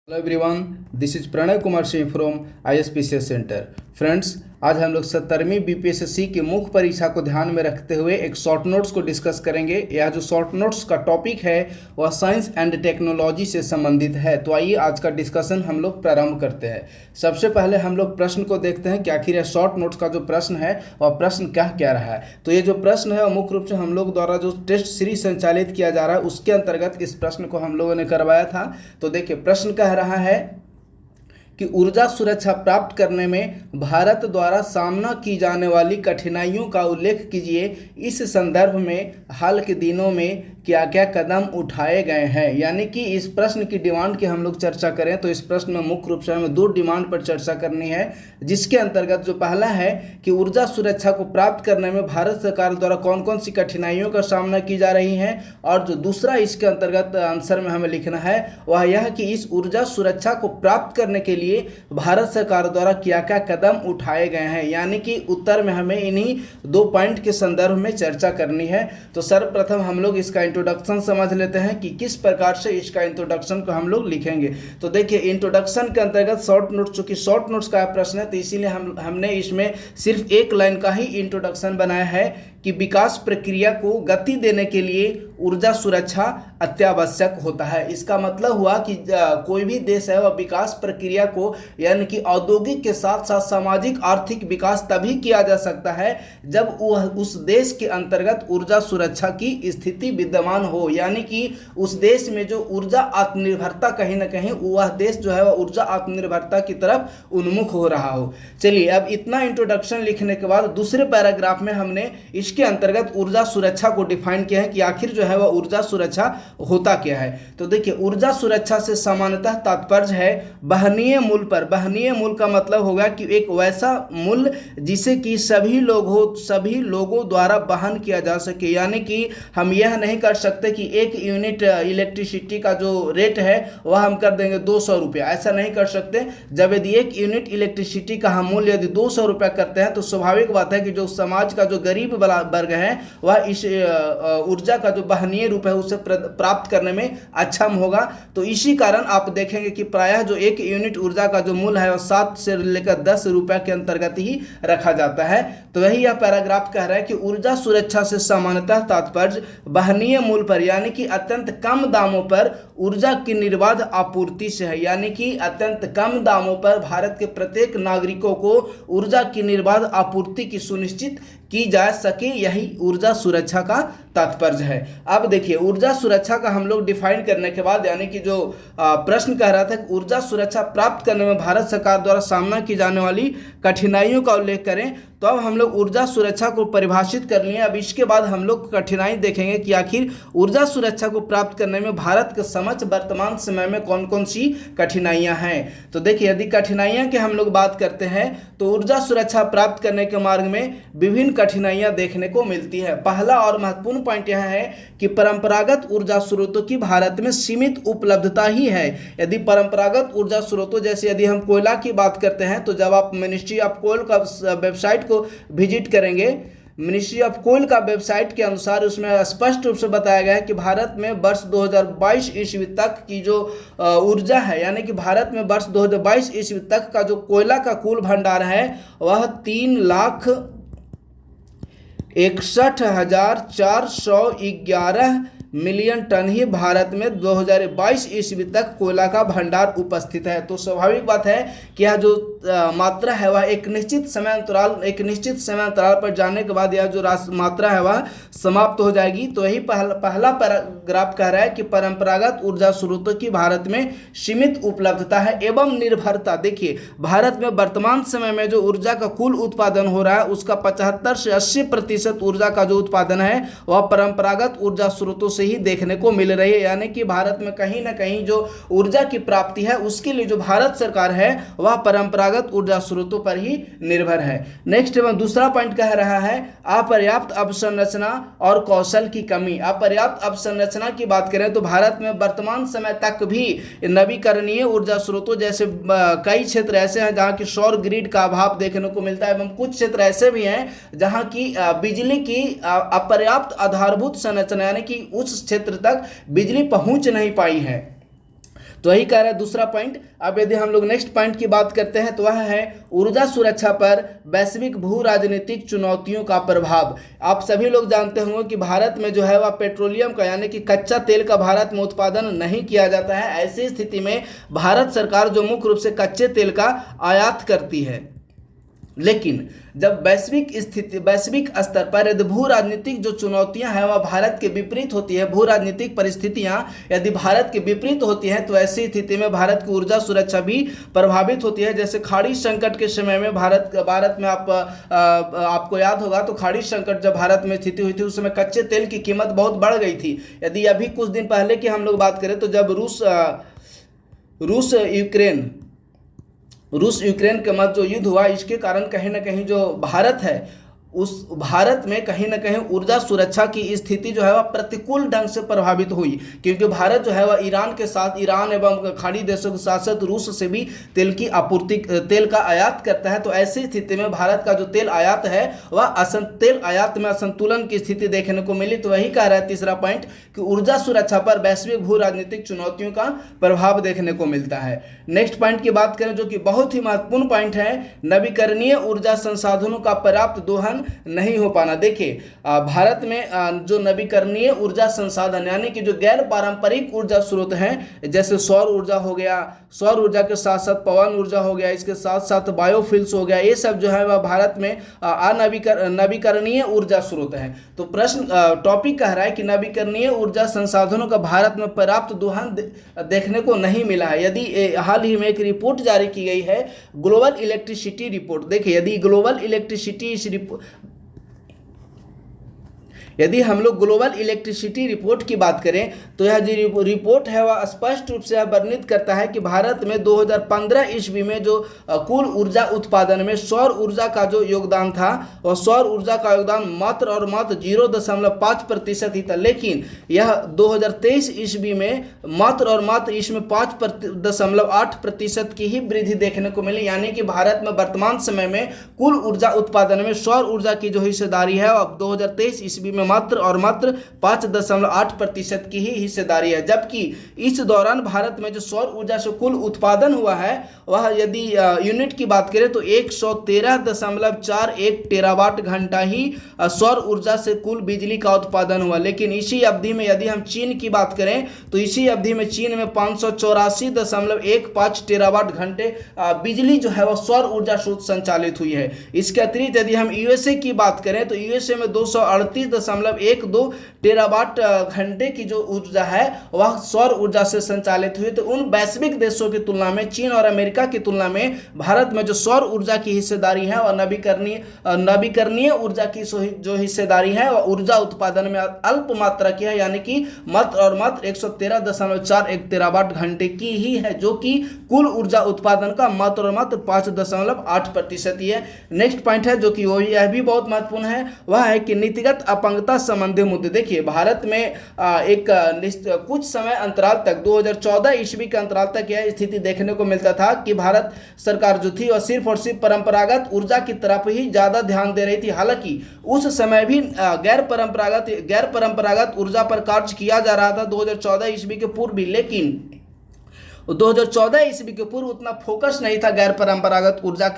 Hello everyone, this is Pranay Kumar Singh from ISPCS centre. Friends, आज हम लोग 70वीं बीपीएससी की मुख्य परीक्षा को ध्यान में रखते हुए एक शॉर्ट नोट्स को डिस्कस करेंगे। यह जो शॉर्ट नोट्स का टॉपिक है वह साइंस एंड टेक्नोलॉजी से संबंधित है। तो आइए आज का डिस्कशन हम लोग प्रारंभ करते हैं। सबसे पहले हम लोग प्रश्न को देखते हैं कि आखिर यह शॉर्ट नोट्स का जो प्रश्न है वह प्रश्न क्या रहा है। तो ये जो प्रश्न है वह मुख्य रूप से हम लोग द्वारा जो टेस्ट सीरीज संचालित किया जा रहा है उसके अंतर्गत इस प्रश्न को हम लोगों ने करवाया था। तो देखिए, प्रश्न कह रहा है कि ऊर्जा सुरक्षा प्राप्त करने में भारत द्वारा सामना की जाने वाली कठिनाइयों का उल्लेख कीजिए। इस संदर्भ में हाल के दिनों में क्या क्या कदम उठाए गए हैं। यानी कि इस प्रश्न की डिमांड की हम लोग चर्चा करें तो इस प्रश्न में मुख्य रूप से हमें दो डिमांड पर चर्चा करनी है, जिसके अंतर्गत जो पहला है कि ऊर्जा सुरक्षा को प्राप्त करने में भारत सरकार द्वारा कौन कौन सी कठिनाइयों का सामना की जा रही है, और जो दूसरा इसके अंतर्गत आंसर में हमें लिखना है वह यह कि इस ऊर्जा सुरक्षा को प्राप्त करने के लिए भारत सरकार द्वारा क्या क्या कदम उठाए गए हैं। यानी कि उत्तर में हमें इन्हीं दो पॉइंट के संदर्भ में चर्चा करनी है। तो सर्वप्रथम हम लोग इसका इंट्रोडक्शन समझ लेते हैं कि किस प्रकार से इसका इंट्रोडक्शन को हम लोग लिखेंगे। तो देखिए, इंट्रोडक्शन के अंतर्गत शॉर्ट नोट्स, चूंकि शॉर्ट नोट्स का प्रश्न है तो इसीलिए हमने इसमें सिर्फ एक लाइन का ही इंट्रोडक्शन बनाया है कि विकास प्रक्रिया को गति देने के लिए ऊर्जा सुरक्षा अत्यावश्यक होता है। इसका मतलब हुआ कि कोई भी देश है वह विकास प्रक्रिया को यानी कि औद्योगिक के साथ साथ सामाजिक आर्थिक विकास तभी किया जा सकता है जब वह उस देश के अंतर्गत ऊर्जा सुरक्षा की स्थिति विद्यमान हो। यानी कि उस देश में जो ऊर्जा आत्मनिर्भरता कहीं ना कहीं वह देश जो है वह ऊर्जा आत्मनिर्भरता की तरफ उन्मुख हो रहा हो। चलिए, अब इतना इंट्रोडक्शन लिखने के बाद दूसरे पैराग्राफ में हमने इसके अंतर्गत ऊर्जा सुरक्षा को डिफाइन किया है कि आखिर जो है वह ऊर्जा सुरक्षा होता क्या है। तो देखिए, ऊर्जा सुरक्षा से सामान्यतः तात्पर्य है वहनीय मूल्य पर। वहनीय मूल्य का मतलब होगा कि एक वैसा मूल्य जिसे कि सभी लोगों द्वारा वहन किया जा सके। यानी कि हम यह नहीं कर सकते कि एक यूनिट इलेक्ट्रिसिटी का जो रेट है वह हम कर देंगे 200 रुपया, ऐसा नहीं कर सकते। जब यदि एक यूनिट इलेक्ट्रिसिटी का हम मूल्य यदि 200 रुपया करते हैं तो स्वाभाविक बात है कि जो समाज का जो गरीब वर्ग है वह इस ऊर्जा का जो वहनीय रूप है उसे प्राप्त करने में अक्षम होगा। तो इसी कारण आप देखेंगे कि प्रायः जो एक यूनिट ऊर्जा का जो मूल्य है वह 7 से लेकर 10 रुपया के अंतर्गत ही रखा जाता है। तो वही यह पैराग्राफ कह रहा है कि ऊर्जा सुरक्षा से सामान्यतः तात्पर्य वहनीय मूल्य पर यानी कि अत्यंत कम दामों पर ऊर्जा की निर्बाध आपूर्ति से है। यानी कि अत्यंत कम दामों पर भारत के प्रत्येक नागरिकों को ऊर्जा की निर्बाध आपूर्ति की सुनिश्चित की जा सके, यही ऊर्जा सुरक्षा का तात्पर्य है। अब देखिए, ऊर्जा सुरक्षा का हम लोग डिफाइन करने के बाद यानी कि जो प्रश्न कह रहा था कि ऊर्जा सुरक्षा प्राप्त करने में भारत सरकार द्वारा सामना की जाने वाली कठिनाइयों का उल्लेख करें, तो अब हम लोग ऊर्जा सुरक्षा को परिभाषित कर लिए। अब इसके बाद हम लोग कठिनाई देखेंगे कि आखिर ऊर्जा सुरक्षा को प्राप्त करने में भारत के समक्ष वर्तमान समय में कौन कौन सी कठिनाइयां हैं। तो देखिए, यदि कठिनाइयां की हम लोग बात करते हैं तो ऊर्जा सुरक्षा प्राप्त करने के मार्ग में विभिन्न कठिनाइयां देखने को मिलती है। पहला और महत्वपूर्ण पॉइंट यह है कि परंपरागत ऊर्जा स्रोतों की भारत में सीमित उपलब्धता ही है। यदि परंपरागत ऊर्जा स्रोतों जैसे यदि हम कोयला की बात करते हैं तो जब आप मिनिस्ट्री ऑफ कोल का वेबसाइट को विजिट करेंगे, मिनिस्ट्री ऑफ कोल का वेबसाइट के अनुसार उसमें स्पष्ट रूप से बताया गया है कि भारत में वर्ष 2022 ईस्वी तक की जो ऊर्जा है यानी कि भारत में वर्ष 2022 ईस्वी तक का जो कोयला का कुल भंडार है वह 3,61,411 मिलियन टन ही भारत में 2022 ईस्वी तक कोयला का भंडार उपस्थित है। तो स्वाभाविक बात है कि यह जो मात्रा है वह एक निश्चित समय अंतराल पर जाने के बाद यह जो मात्रा है वह समाप्त हो जाएगी। तो यही पहला पैराग्राफ कह रहा है कि परंपरागत ऊर्जा स्रोतों की भारत में सीमित उपलब्धता है एवं निर्भरता। देखिए, भारत में वर्तमान समय में जो ऊर्जा का कुल उत्पादन हो रहा है उसका 75 से 80% ऊर्जा का जो उत्पादन है वह परंपरागत ऊर्जा स्रोतों से ही देखने को मिल रही है। यानी कि भारत में कहीं ना कहीं जो ऊर्जा की प्राप्ति है उसके लिए जो भारत सरकार है वह परंपरागत ऊर्जा स्रोतों पर ही निर्भर है। नेक्स्ट दूसरा पॉइंट कह रहा है अपर्याप्त अवसंरचना और कौशल की कमी। अपर्याप्त अवसंरचना की बात करें तो भारत में वर्तमान समय तक भी नवीकरणीय ऊर्जा स्रोतों जैसे कई क्षेत्र ऐसे हैं जहां की सौर ग्रिड का अभाव देखने को मिलता है एवं कुछ क्षेत्र ऐसे भी हैं जहां की बिजली की अपर्याप्त आधारभूत संरचना यानी कि उस क्षेत्र तक बिजली पहुंच नहीं पाई है। तो वही कह रहा है दूसरा पॉइंट। अब यदि हम लोग नेक्स्ट पॉइंट की बात करते हैं तो वह है ऊर्जा सुरक्षा पर वैश्विक भू राजनीतिक चुनौतियों का प्रभाव। आप सभी लोग जानते होंगे कि भारत में जो है वह पेट्रोलियम का यानी कि कच्चा तेल का भारत में उत्पादन नहीं किया जाता है। ऐसी स्थिति में भारत सरकार जो मुख्य रूप से कच्चे तेल का आयात करती है, लेकिन जब वैश्विक स्तर पर यदि भू राजनीतिक जो चुनौतियां हैं वह भारत के विपरीत होती है, भू राजनीतिक परिस्थितियां यदि भारत के विपरीत होती हैं तो ऐसी स्थिति में भारत की ऊर्जा सुरक्षा भी प्रभावित होती है। जैसे खाड़ी संकट के समय में भारत में आपको याद होगा तो खाड़ी संकट जब भारत में स्थिति हुई थी उस समय कच्चे तेल की कीमत बहुत बढ़ गई थी। यदि अभी कुछ दिन पहले की हम लोग बात करें तो जब रूस यूक्रेन के मध्य जो युद्ध हुआ, इसके कारण कहीं ना कहीं जो भारत है उस भारत में कहीं ना कहीं ऊर्जा सुरक्षा की स्थिति जो है वह प्रतिकूल ढंग से प्रभावित हुई, क्योंकि भारत जो है वह ईरान एवं खाड़ी देशों के साथ साथ रूस से भी तेल का आयात करता है। तो ऐसी स्थिति में भारत का जो तेल आयात है वह तेल आयात में असंतुलन की स्थिति देखने को मिली। तो वही कह रहा है तीसरा पॉइंट कि ऊर्जा सुरक्षा पर वैश्विक भू राजनीतिक चुनौतियों का प्रभाव देखने को मिलता है। नेक्स्ट पॉइंट की बात करें जो कि बहुत ही महत्वपूर्ण पॉइंट है, नवीकरणीय ऊर्जा संसाधनों का पर्याप्त दोहन नहीं हो पाना। देखिए भारत में जो नवीकरणीय ऊर्जा संसाधन यानी कि जो गैर पारंपरिक ऊर्जा स्रोत हैं, जैसे सौर ऊर्जा हो गया, सौर ऊर्जा के साथ साथ पवन ऊर्जा हो गया, इसके साथ साथ बायोफ्यूल्स हो गया, ये सब जो है वह भारत में नवीकरणीय ऊर्जा स्रोत हैं। तो प्रश्न टॉपिक कह रहा है कि नवीकरणीय ऊर्जा संसाधनों का भारत में पर्याप्त दोहन देखने को नहीं मिला है। यदि हाल ही में एक रिपोर्ट जारी की गई है, ग्लोबल इलेक्ट्रिसिटी रिपोर्ट। देखिए यदि हम लोग ग्लोबल इलेक्ट्रिसिटी रिपोर्ट की बात करें तो यह जो रिपोर्ट है वह स्पष्ट रूप से वर्णित करता है कि भारत में 2015 ईस्वी में जो कुल ऊर्जा उत्पादन में सौर ऊर्जा का जो योगदान था वह सौर ऊर्जा का योगदान मात्र और मात्र 0.5% ही था, लेकिन यह 2023 ईस्वी में मात्र और मात्र इसमें 5.8% की ही वृद्धि देखने को मिली। यानी कि भारत में वर्तमान समय में कुल ऊर्जा उत्पादन में सौर ऊर्जा की जो हिस्सेदारी है अब 2023 ईस्वी में मात्र और मात्र 5.8% की ही हिस्सेदारी है। जबकि इस दौरान भारत में जो सौर ऊर्जा से कुल उत्पादन हुआ है वह यदि यूनिट की बात करें तो 113.41 टेरावाट घंटा ही सौर ऊर्जा से कुल बिजली का उत्पादन हुआ। लेकिन इसी अवधि में यदि हम चीन की बात करें तो इसी अवधि में चीन में 584.15 टेरावाट घंटे बिजली जो है वह सौर ऊर्जा स्रोत संचालित हुई है। इसके अतिरिक्त यदि हम यूएसए की बात करें तो यूएसए में 238.12 टेरावाट घंटे की जो ऊर्जा है वह सौर ऊर्जा से संचालित हुई। तो उन वैश्विक देशों की तुलना में, चीन और अमेरिका की तुलना में भारत में जो सौर ऊर्जा की हिस्सेदारी है और नवीकरणीय ऊर्जा की जो हिस्सेदारी है वह ऊर्जा उत्पादन में अल्प मात्रा की है, यानी कि मात्र और मात्र 113.41 टेरावाट घंटे की ही है, जो कि कुल ऊर्जा उत्पादन का मात्र और मात्र 5.8% ही है। नेक्स्ट पॉइंट है जो कि यह भी बहुत महत्वपूर्ण है, वह है कि नीतिगत अपंगता संबंधी मुद्दे। देखिए भारत में कुछ समय अंतराल तक 2014 ईस्वी के अंतराल तक यह स्थिति देखने को मिलता था कि भारत सरकार जो थी वह सिर्फ और सिर्फ परंपरागत ऊर्जा की तरफ ही ज्यादा ध्यान दे रही थी। हालांकि उस समय भी गैर परंपरागत ऊर्जा पर कार्य किया जा रहा था 2014 ईस्वी के पूर्व भी, लेकिन 2014 ईस्वी के पूर्व उतना फोकस नहीं था गैर परंपरागत ऊर्जा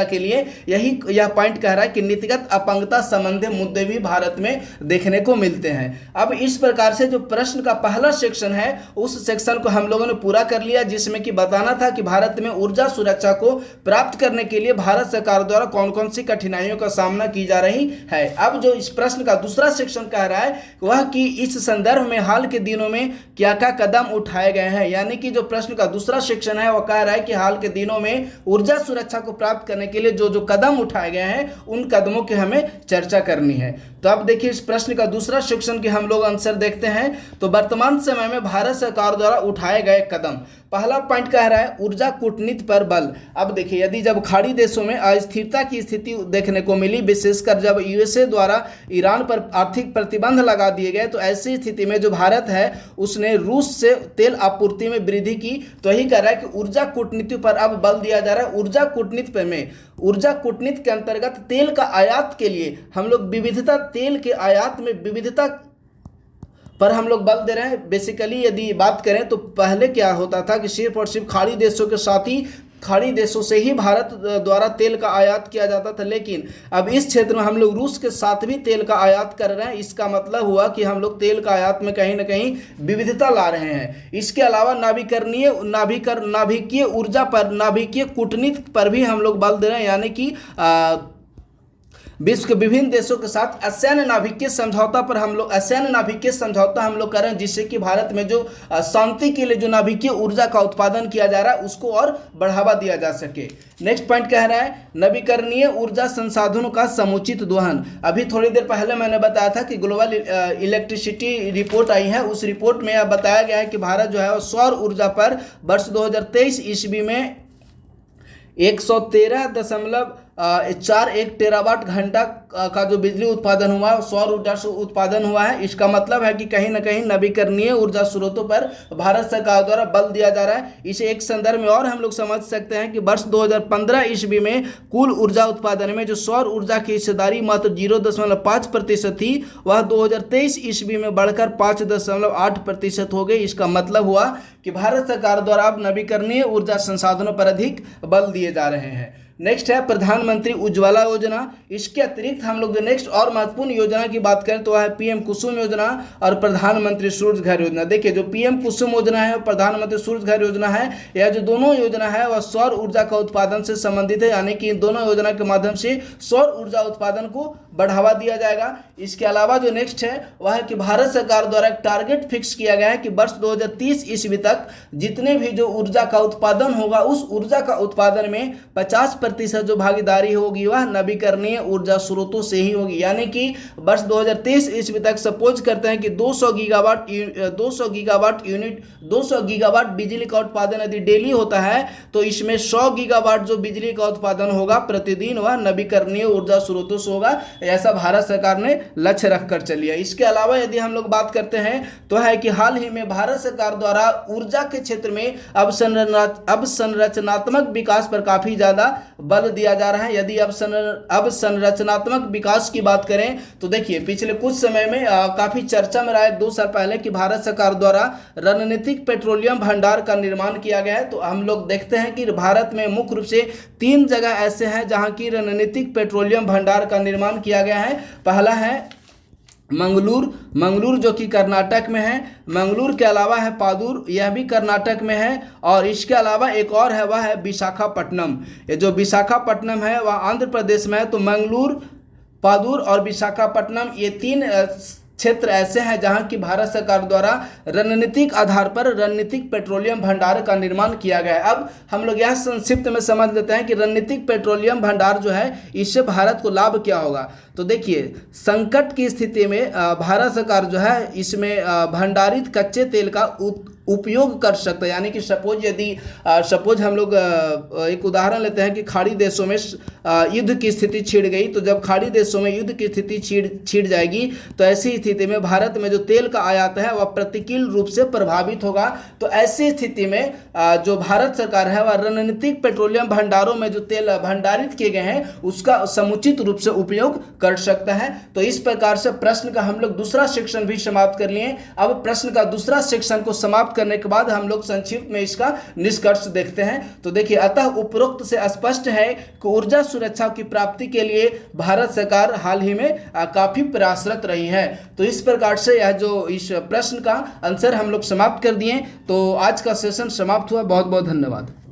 के लिए। यह पॉइंट कह रहा है कि नीतिगत अपंगता संबंधी मुद्दे भी भारत में देखने को मिलते हैं। अब इस प्रकार से जो प्रश्न का पहला सेक्शन है उस सेक्शन को हम लोगों ने पूरा कर लिया, जिसमें कि बताना था कि भारत में ऊर्जा सुरक्षा को प्राप्त करने के लिए भारत सरकार द्वारा कौन कौन सी कठिनाइयों का सामना की जा रही है। अब जो इस प्रश्न का दूसरा सेक्शन कह रहा है वह कि इस संदर्भ में हाल के दिनों में क्या क्या कदम उठाए गए हैं। यानी कि जो प्रश्न का दूसरा सेक्शन है वह कह रहा है कि हाल के दिनों में ऊर्जा सुरक्षा को प्राप्त करने के लिए जो जो कदम उठाए गए हैं उन कदमों की हमें चर्चा करनी है। तो अब देखिए इस प्रश्न का दूसरा सेक्शन के हम लोग आंसर देखते हैं। तो वर्तमान समय में भारत सरकार द्वारा उठाए गए कदम, पहला पॉइंट कह रहा है ऊर्जा कूटनीति पर बल। अब देखिए यदि जब खाड़ी देशों में अस्थिरता की स्थिति देखने को मिली, विशेषकर जब यूएसए द्वारा ईरान पर आर्थिक प्रतिबंध लगा दिए गए, तो ऐसी स्थिति में जो भारत है उसने रूस से तेल आपूर्ति में वृद्धि की। तो यही कह रहा है कि ऊर्जा कूटनीति पर अब बल दिया जा रहा है। ऊर्जा कूटनीति के अंतर्गत तेल का आयात के लिए हम लोग विविधता, तेल के आयात में विविधता पर हम लोग बल दे रहे हैं। बेसिकली यदि बात करें तो पहले क्या होता था कि सिर्फ और सिर्फ खाड़ी देशों के साथ ही, खाड़ी देशों से ही भारत द्वारा तेल का आयात किया जाता था, लेकिन अब इस क्षेत्र में हम लोग रूस के साथ भी तेल का आयात कर रहे हैं। इसका मतलब हुआ कि हम लोग तेल का आयात में कहीं ना कहीं विविधता ला रहे हैं। इसके अलावा नाभिकीय ऊर्जा पर, नाभिकीय कूटनीति पर भी हम लोग बल दे रहे हैं, यानी कि विश्व के विभिन्न देशों के साथ असैन्य नाभिकीय समझौता पर हम लोग, असैन्य नाभिकीय समझौता हम लोग कर रहे हैं, जिससे कि भारत में जो शांति के लिए जो नाभिकीय ऊर्जा का उत्पादन किया जा रहा है उसको और बढ़ावा दिया जा सके। नेक्स्ट पॉइंट कह रहा है नवीकरणीय ऊर्जा संसाधनों का समुचित दोहन। अभी थोड़ी देर पहले मैंने बताया था कि ग्लोबल इलेक्ट्रिसिटी रिपोर्ट आई है, उस रिपोर्ट में यह बताया गया है कि भारत जो है वो सौर ऊर्जा पर वर्ष 2023 ईस्वी में 113.41 टेरावाट घंटा का जो बिजली उत्पादन हुआ है सौर ऊर्जा से उत्पादन हुआ है। इसका मतलब है कि कहीं ना कहीं नवीकरणीय ऊर्जा स्रोतों पर भारत सरकार द्वारा बल दिया जा रहा है। इसे एक संदर्भ में और हम लोग समझ सकते हैं कि वर्ष 2015 ईस्वी में कुल ऊर्जा उत्पादन में जो सौर ऊर्जा की हिस्सेदारी मात्र 0.5% थी, वह 2023 ईस्वी में बढ़कर 5.8% हो गई। इसका मतलब हुआ कि भारत सरकार द्वारा अब नवीकरणीय ऊर्जा संसाधनों पर अधिक बल दिए जा रहे हैं। नेक्स्ट है प्रधानमंत्री उज्ज्वला योजना। इसके अतिरिक्त हम लोग जो नेक्स्ट और महत्वपूर्ण योजना की बात करें तो वह है पीएम कुसुम योजना और प्रधानमंत्री सूर्य घर योजना। देखिए जो पीएम कुसुम योजना है और प्रधानमंत्री सूर्य घर योजना है, यह जो दोनों योजना है वह सौर ऊर्जा का उत्पादन से संबंधित है, यानी कि इन दोनों योजना के माध्यम से सौर ऊर्जा उत्पादन को बढ़ावा दिया जाएगा। इसके अलावा जो नेक्स्ट है वह है कि भारत सरकार द्वारा एक टारगेट फिक्स किया गया है कि वर्ष 2030 ईस्वी तक जितने भी जो ऊर्जा का उत्पादन होगा उस ऊर्जा का उत्पादन में 50% जो भागीदारी होगी वह नवीकरणीय ऊर्जा स्रोतों से ही होगी। यानी कि वर्ष 2023 ईस्वी तक सपोज करते हैं कि 200 गीगावाट बिजली का उत्पादन यदि डेली होता है तो इसमें 100 गीगावाट जो बिजली का उत्पादन होगा प्रतिदिन वह नवीकरणीय ऊर्जा स्रोतों से होगा। ऐसा भारत सरकार ने लक्ष्य रखकर चली है। इसके अलावा यदि हम लोग बात करते हैं तो है कि हाल ही में भारत सरकार द्वारा ऊर्जा के क्षेत्र में अब संरचनात्मक विकास पर काफी ज्यादा बल दिया जा रहा है। यदि अब संरचनात्मक विकास की बात करें तो देखिए पिछले कुछ समय में काफी चर्चा में रहा है 2 साल पहले कि भारत सरकार द्वारा रणनीतिक पेट्रोलियम भंडार का निर्माण किया गया है। तो हम लोग देखते हैं कि भारत में मुख्य रूप से 3 जगह ऐसे हैं जहां की रणनीतिक पेट्रोलियम भंडार का निर्माण किया गया है। पहला है मंगलूर जो कि कर्नाटक में है, मंगलूर के अलावा है पादुर, यह भी कर्नाटक में है, और इसके अलावा एक और है वह है विशाखापट्टनम। ये जो विशाखापट्टनम है वह आंध्र प्रदेश में है। तो मंगलूर, पादुर और विशाखापट्टनम ये 3 क्षेत्र ऐसे हैं जहां की भारत सरकार द्वारा रणनीतिक आधार पर रणनीतिक पेट्रोलियम भंडार का निर्माण किया गया है। अब हम लोग यह संक्षिप्त में समझ लेते हैं कि रणनीतिक पेट्रोलियम भंडार जो है इससे भारत को लाभ क्या होगा। तो देखिए संकट की स्थिति में भारत सरकार जो है इसमें भंडारित कच्चे तेल का उपयोग कर सकता है। यानी कि सपोज हम लोग एक उदाहरण लेते हैं कि खाड़ी देशों में युद्ध की स्थिति छिड़ गई, तो जब खाड़ी देशों में युद्ध की स्थिति छिड़ जाएगी तो ऐसी स्थिति में भारत में जो तेल का आयात है वह प्रतिकूल रूप से प्रभावित होगा। तो ऐसी स्थिति में जो भारत सरकार है वह रणनीतिक पेट्रोलियम भंडारों में जो तेल भंडारित किए गए हैं उसका समुचित रूप से उपयोग कर सकता है। तो इस प्रकार से प्रश्न का हम लोग दूसरा सेक्शन भी समाप्त कर लिए। अब प्रश्न का दूसरा सेक्शन को समाप्त करने के बाद हम लोग संक्षिप्त में इसका निष्कर्ष देखते हैं। तो देखिए अतः उपरोक्त से स्पष्ट है कि ऊर्जा सुरक्षा की प्राप्ति के लिए भारत सरकार हाल ही में काफी प्रयासरत रही है। तो इस प्रकार से यह जो इस प्रश्न का आंसर हम लोग समाप्त कर दिए। तो आज का सेशन समाप्त हुआ। बहुत बहुत धन्यवाद।